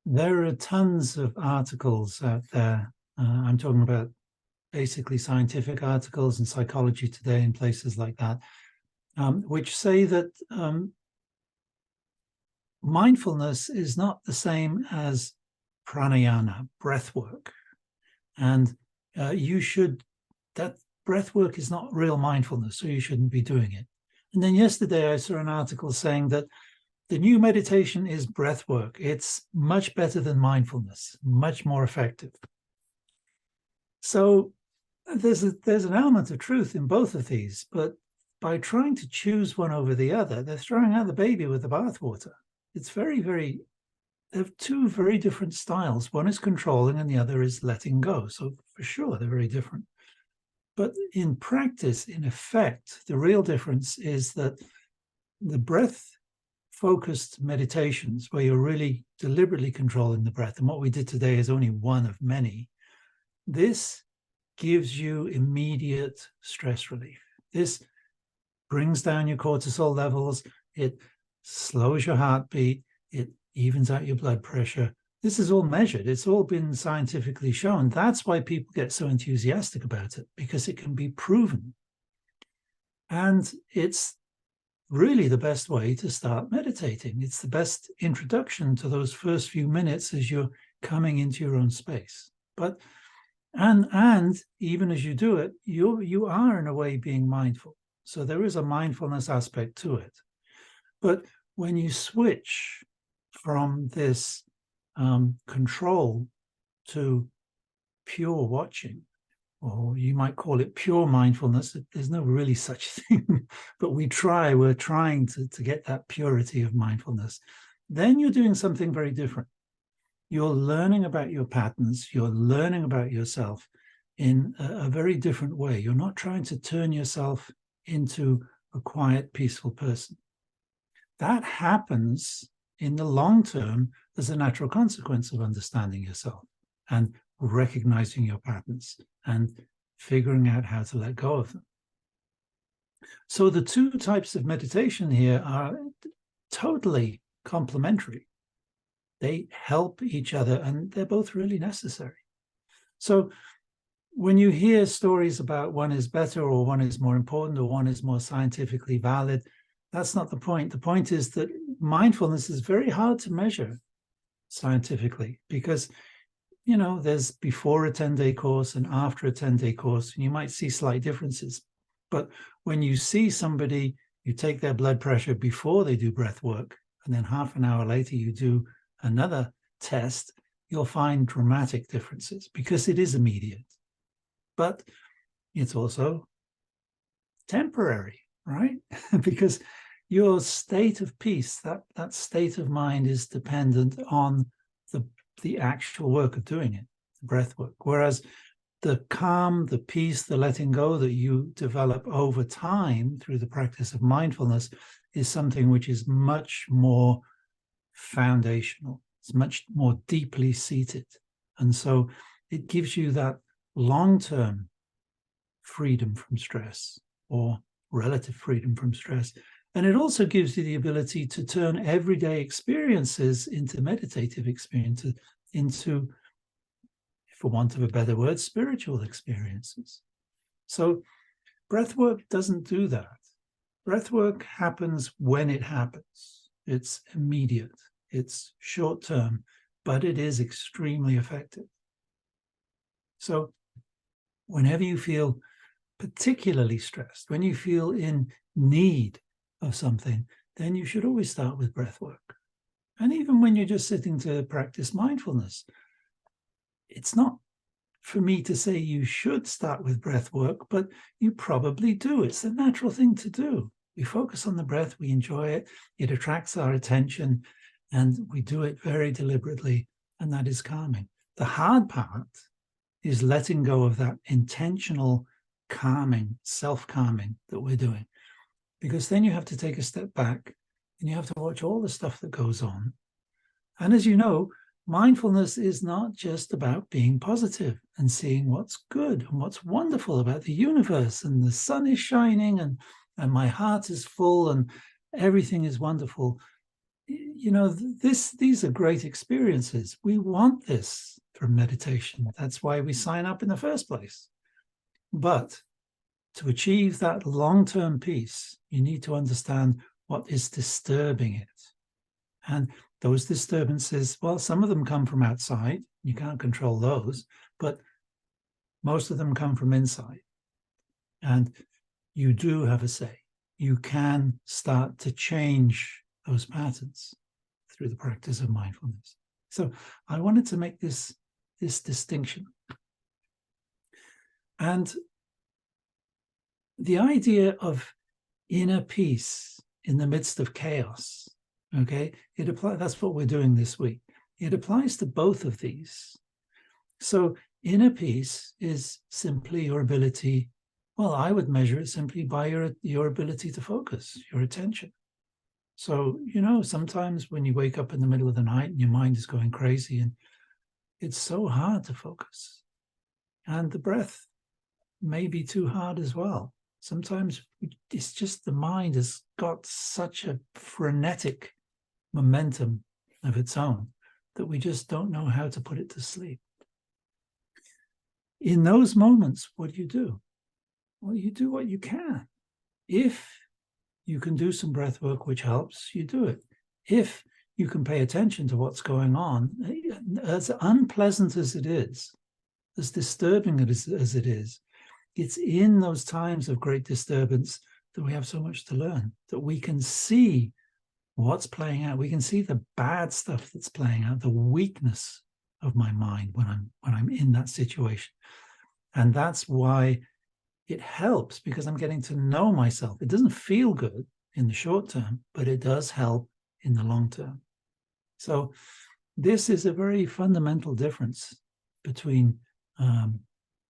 There are tons of articles out there. I'm talking about basically scientific articles in Psychology Today and places like that, which say that mindfulness is not the same as pranayama, breathwork. And that breathwork is not real mindfulness, so you shouldn't be doing it. And then yesterday I saw an article saying that the new meditation is breathwork. It's much better than mindfulness, much more effective. So there's an element of truth in both of these, but by trying to choose one over the other, they're throwing out the baby with the bathwater. It's they're two very different styles. One is controlling and the other is letting go. So for sure, they're very different. But in practice, in effect, the real difference is that the breath-focused meditations, where you're really deliberately controlling the breath, and what we did today is only one of many, this gives you immediate stress relief. This brings down your cortisol levels. It slows your heartbeat. It evens out your blood pressure. This is all measured. It's all been scientifically shown. That's why people get so enthusiastic about it, because it can be proven. And it's really the best way to start meditating. It's the best introduction to those first few minutes as you're coming into your own space. But and even as you do it, you are in a way being mindful. So there is a mindfulness aspect to it. But when you switch from this control to pure watching, or you might call it pure mindfulness. There's no really such thing, but we're trying to get that purity of mindfulness. Then you're doing something very different. You're learning about your patterns. You're learning about yourself in a very different way. You're not trying to turn yourself into a quiet, peaceful person. That happens in the long term as a natural consequence of understanding yourself and recognizing your patterns and figuring out how to let go of them. So the two types of meditation here are totally complementary. They help each other and they're both really necessary. So when you hear stories about one is better or one is more important or one is more scientifically valid, that's not the point. The point is that mindfulness is very hard to measure scientifically because, you know, there's before a 10-day course and after a 10-day course, and you might see slight differences. But when you see somebody, you take their blood pressure before they do breath work, and then half an hour later you do another test, you'll find dramatic differences because it is immediate. But it's also temporary, right? Because your state of peace, that state of mind is dependent on the actual work of doing it, the breath work. Whereas the calm, the peace, the letting go that you develop over time through the practice of mindfulness is something which is much more foundational. It's much more deeply seated. And so it gives you that long-term freedom from stress or relative freedom from stress. And it also gives you the ability to turn everyday experiences into meditative experiences, into, for want of a better word, spiritual experiences. So breathwork doesn't do that. Breathwork happens when it happens. It's immediate, it's short-term, but it is extremely effective. So whenever you feel particularly stressed, when you feel in need of something, then you should always start with breath work. And even when you're just sitting to practice mindfulness, it's not for me to say you should start with breath work, but you probably do. It's the natural thing to do. We focus on the breath, we enjoy it, it attracts our attention, and we do it very deliberately, and that is calming. The hard part is letting go of that intentional calming, self-calming that we're doing. Because then you have to take a step back and you have to watch all the stuff that goes on. And as you know, mindfulness is not just about being positive and seeing what's good and what's wonderful about the universe, and the sun is shining and my heart is full and everything is wonderful. you know, these are great experiences. We want this from meditation. That's why we sign up in the first place. But to achieve that long-term peace, you need to understand what is disturbing it. And those disturbances, well, some of them come from outside. You can't control those, but most of them come from inside. And you do have a say. You can start to change those patterns through the practice of mindfulness. So I wanted to make this distinction. And the idea of inner peace in the midst of chaos, okay, that's what we're doing this week. It applies to both of these. So inner peace is simply your ability, well, I would measure it simply by your ability to focus, your attention. So, you know, sometimes when you wake up in the middle of the night and your mind is going crazy and it's so hard to focus. And the breath may be too hard as well. Sometimes it's just the mind has got such a frenetic momentum of its own that we just don't know how to put it to sleep. In those moments, what do? Well, you do what you can. If you can do some breath work, which helps, you do it. If you can pay attention to what's going on, as unpleasant as it is, as disturbing as it is, it's in those times of great disturbance that we have so much to learn, that we can see what's playing out. We can see the bad stuff that's playing out, the weakness of my mind when I'm in that situation. And that's why it helps, because I'm getting to know myself. It doesn't feel good in the short term, but it does help in the long term. So this is a very fundamental difference between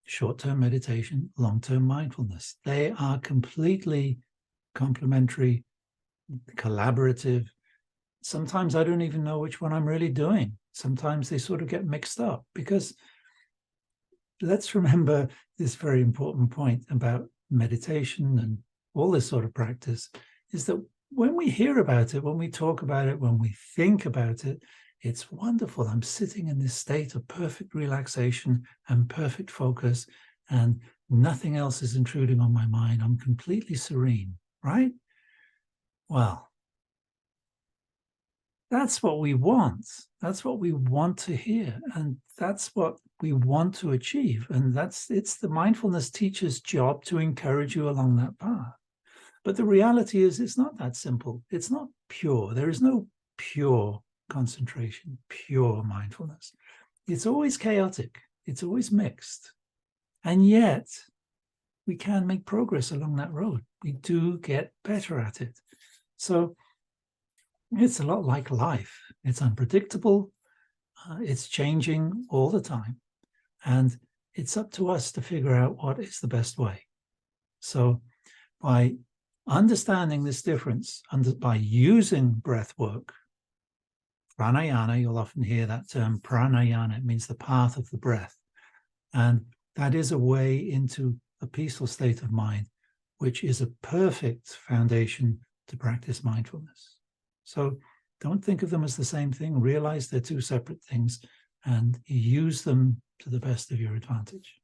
short-term meditation, long-term mindfulness. They are completely complementary, collaborative. Sometimes I don't even know which one I'm really doing. Sometimes they sort of get mixed up, because let's remember this very important point about meditation and all this sort of practice, is that when we hear about it, when we talk about it, when we think about it, it's wonderful. I'm sitting in this state of perfect relaxation and perfect focus, and nothing else is intruding on my mind. I'm completely serene, right? Well, that's what we want. That's what we want to hear. And that's what we want to achieve. And it's the mindfulness teacher's job to encourage you along that path. But the reality is, it's not that simple. It's not pure. There is no pure concentration, pure mindfulness. It's always chaotic. It's always mixed. And yet, we can make progress along that road. We do get better at it. So it's a lot like life. It's unpredictable. It's changing all the time. And it's up to us to figure out what is the best way. So by understanding this difference, by using breath work, pranayama, you'll often hear that term pranayama. It means the path of the breath. And that is a way into a peaceful state of mind, which is a perfect foundation to practice mindfulness. So don't think of them as the same thing. Realize they're two separate things and use them to the best of your advantage.